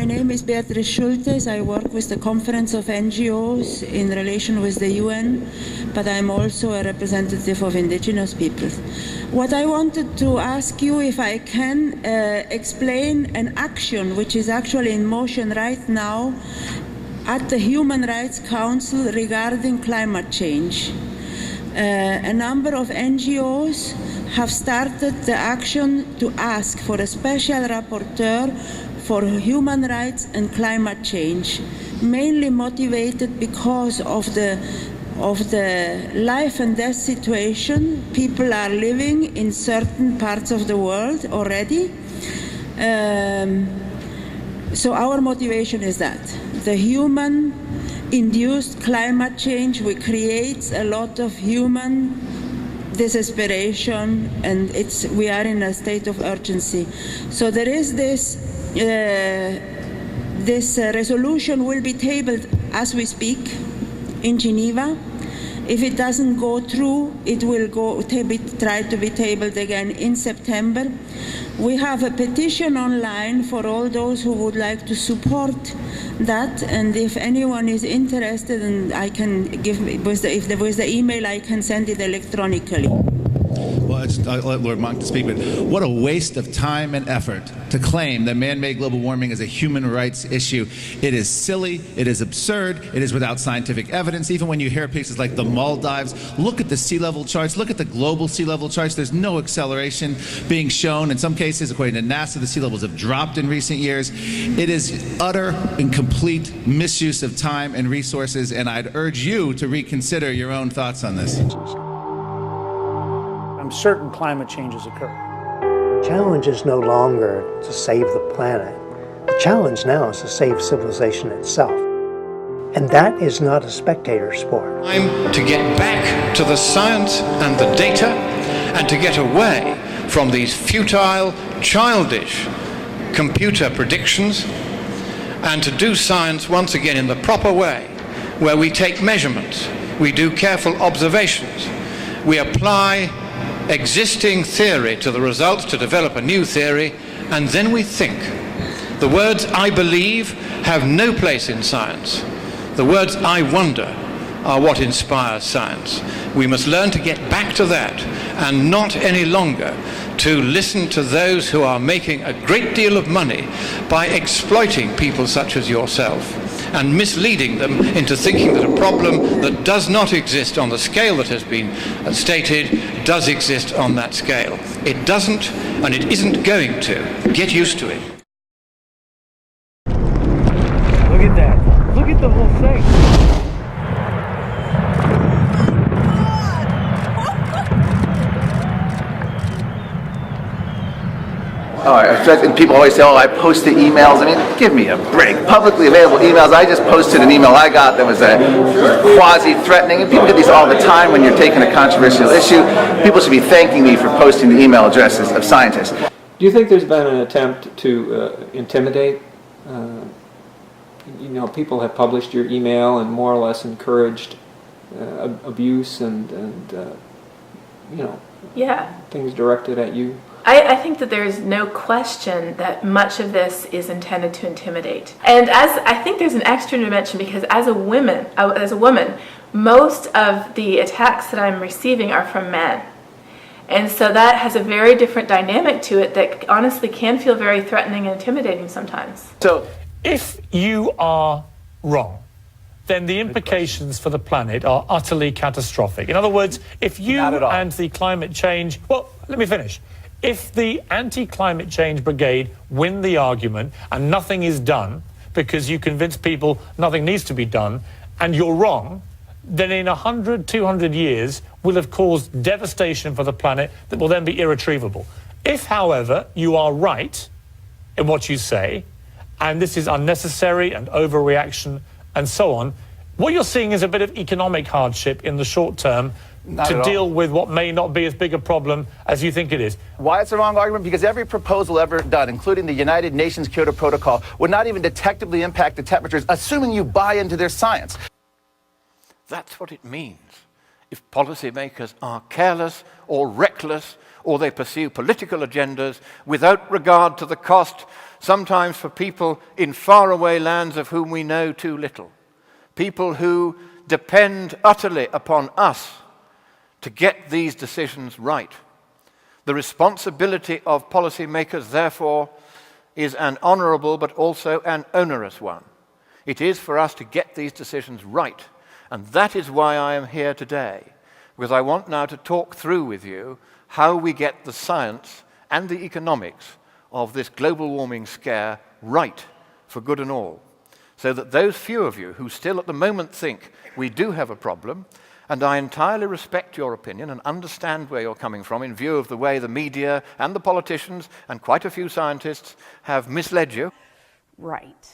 name is Beatrice Schultes. I work with the Conference of NGOs in relation with the UN, but I'm also a representative of indigenous peoples. What I wanted to ask you, if I can explain an action which is actually in motion right now at the Human Rights Council regarding climate change. A number of NGOs have started the action to ask for a special rapporteur for human rights and climate change, mainly motivated because of the life and death situation people are living in certain parts of the world already. So our motivation is that the human-induced climate change will create a lot of human desperation, and we are in a state of urgency. So there is this resolution will be tabled as we speak in Geneva. If it doesn't go through, it will try to be tabled again in September. We have a petition online for all those who would like to support that, and if anyone is interested, and I can give, if there was the email, I can send it electronically. Well, I'll let Lord Marc to speak, but what a waste of time and effort to claim that man-made global warming is a human rights issue. It is silly, it is absurd, it is without scientific evidence. Even when you hear places like the Maldives, look at the sea level charts, look at the global sea level charts, there's no acceleration being shown. In some cases, according to NASA, the sea levels have dropped in recent years. It is utter and complete misuse of time and resources, and I'd urge you to reconsider your own thoughts on this. I'm certain climate change has occurred. The challenge is no longer to save the planet. The challenge now is to save civilization itself. And that is not a spectator sport. Time to get back to the science and the data, and to get away from these futile, childish computer predictions, and to do science once again in the proper way, where we take measurements, we do careful observations, we apply existing theory to the results to develop a new theory, and then we think. The words "I believe" have no place in science. The words "I wonder" are what inspires science. We must learn to get back to that, and not any longer to listen to those who are making a great deal of money by exploiting people such as yourself and misleading them into thinking that a problem that does not exist on the scale that has been stated does exist on that scale. It doesn't, and it isn't going to. Get used to it. Look at that. Look at the whole thing. And people always say, oh, I post the emails. I mean, give me a break. Publicly available emails. I just posted an email I got that was quasi-threatening. And people do these all the time when you're taking a controversial issue. People should be thanking me for posting the email addresses of scientists. Do you think there's been an attempt to intimidate? You know, people have published your email and more or less encouraged abuse and you know, things directed at you. I think that there is no question that much of this is intended to intimidate. And I think there's an extra dimension, because as a woman, most of the attacks that I'm receiving are from men. And so that has a very different dynamic to it that honestly can feel very threatening and intimidating sometimes. So if you are wrong, then the implications for the planet are utterly catastrophic. In other words, if you and the climate change... Well, let me finish. If the anti-climate change brigade win the argument and nothing is done because you convince people nothing needs to be done, and you're wrong, then in 100, 200 years will have caused devastation for the planet that will then be irretrievable. If, however, you are right in what you say, and this is unnecessary and overreaction and so on, what you're seeing is a bit of economic hardship in the short term to deal with what may not be as big a problem as you think it is. Why it's the wrong argument? Because every proposal ever done, including the United Nations Kyoto Protocol, would not even detectably impact the temperatures, assuming you buy into their science. That's what it means. if policymakers are careless or reckless, or they pursue political agendas without regard to the cost, sometimes for people in faraway lands of whom we know too little. People who depend utterly upon us to get these decisions right. The responsibility of policymakers, therefore, is an honourable but also an onerous one. It is for us to get these decisions right, and that is why I am here today, because I want now to talk through with you how we get the science and the economics of this global warming scare right for good and all, so that those few of you who still at the moment think we do have a problem, and I entirely respect your opinion and understand where you're coming from in view of the way the media and the politicians and quite a few scientists have misled you. Right.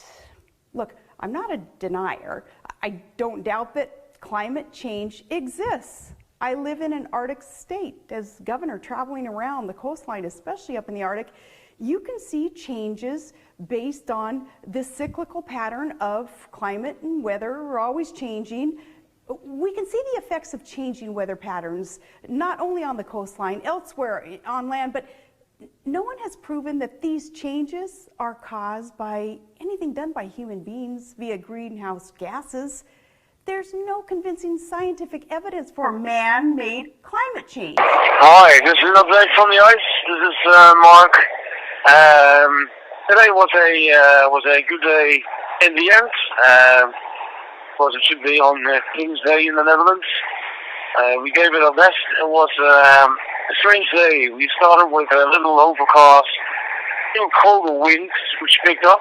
Look, I'm not a denier. I don't doubt that climate change exists. I live in an Arctic state. As governor traveling around the coastline, especially up in the Arctic, you can see changes based on this cyclical pattern of climate and weather are always changing. We can see the effects of changing weather patterns, not only on the coastline, elsewhere on land, but no one has proven that these changes are caused by anything done by human beings via greenhouse gases. There's no convincing scientific evidence for man-made climate change. Hi, this is an update from the ice. This is Marc. Today was a good day in the end. Of course, it should be on King's Day in the Netherlands. We gave it our best. It was a strange day. We started with a little overcast, colder winds, which picked up.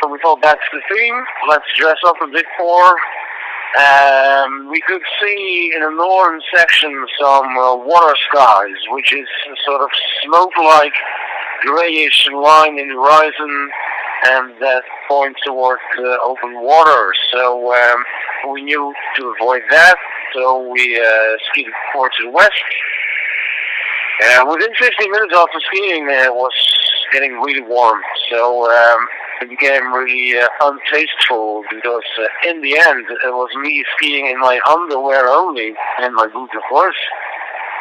So we thought that's the theme. Let's dress up a bit more. We could see in the northern section some water skies, which is a sort of smoke-like grayish line in the horizon, and that points towards open water. So we knew to avoid that, so we skied forward to the west. Within 15 minutes after skiing, it was getting really warm, so it became really untasteful, because in the end it was me skiing in my underwear only, and my boots of course.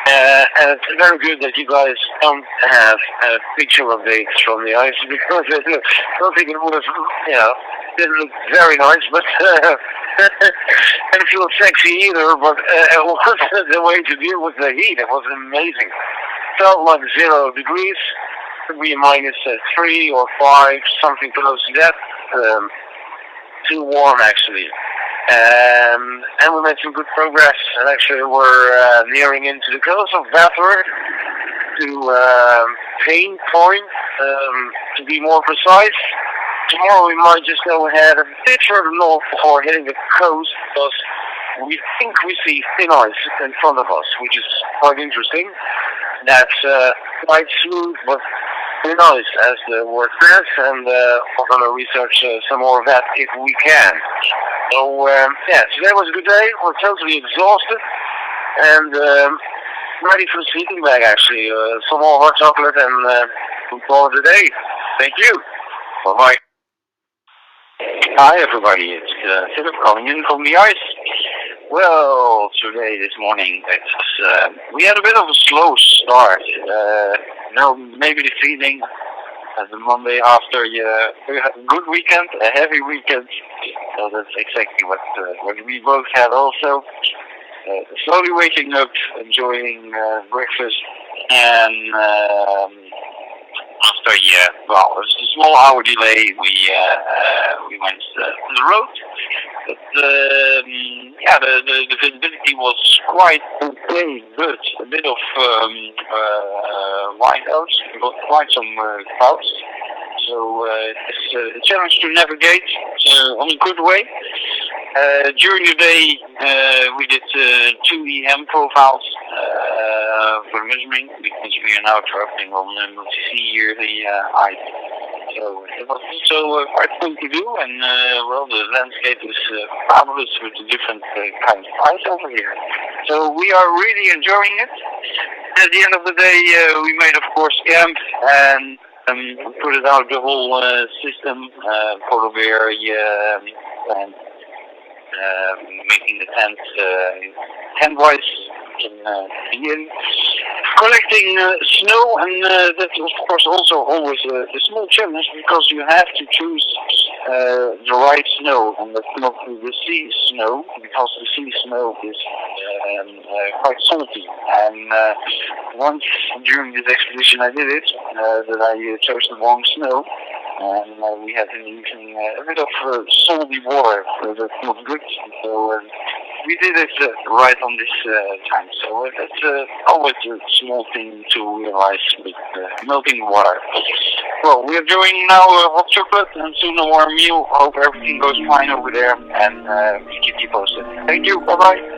And it's very good that you guys don't have a picture updates from the ice, because I don't think it would have, didn't look very nice, but didn't feel sexy either, but it was the way to deal with the heat. It was amazing. Felt like 0 degrees, could be -3 or 5, something close to that. Too warm actually. And we made some good progress, and actually we're nearing into the coast of Bathurst to Pain Point, to be more precise. Tomorrow we might just go ahead a bit further north before hitting the coast, because we think we see thin ice in front of us, which is quite interesting. That's quite smooth, but thin ice, as the word says, and we're going to research some more of that if we can. So, today was a good day. We're totally exhausted, and ready for the sleeping bag, actually. Some more hot chocolate, and we'll call it a day. Thank you. Bye-bye. Hi everybody, it's Philip calling in from the ice. Well, this morning, we had a bit of a slow start. Maybe the feeling as the Monday after we had a good weekend, a heavy weekend. So that's exactly what we both had also. Slowly waking up, enjoying breakfast, and after a small hour delay, we went on the road. But the visibility was quite okay, good. A bit of whiteouts, got quite some clouds. So it's a challenge to navigate on a good way. During the day, we did 2 EM profiles for measuring, because we are now traveling on see here the ice. So it was also quite fun to do, and the landscape is fabulous with the different kinds of ice over here. So we are really enjoying it. At the end of the day, we made, of course, camp, and put it out the whole system, polar bear, and making the tent tent-wise in collecting snow, and that's of course also always a small challenge, because you have to choose the right snow, and that's not the sea snow, because the sea snow is quite salty. And once during this expedition I did it, that I chose the wrong snow, and we had even a bit of salty water, so that's not good. So we did it right on this time. So that's always a small thing to realize with melting water. Well, we are doing now hot chocolate and soon a warm meal. I hope everything goes fine over there, and keep you posted. Thank you. Bye bye.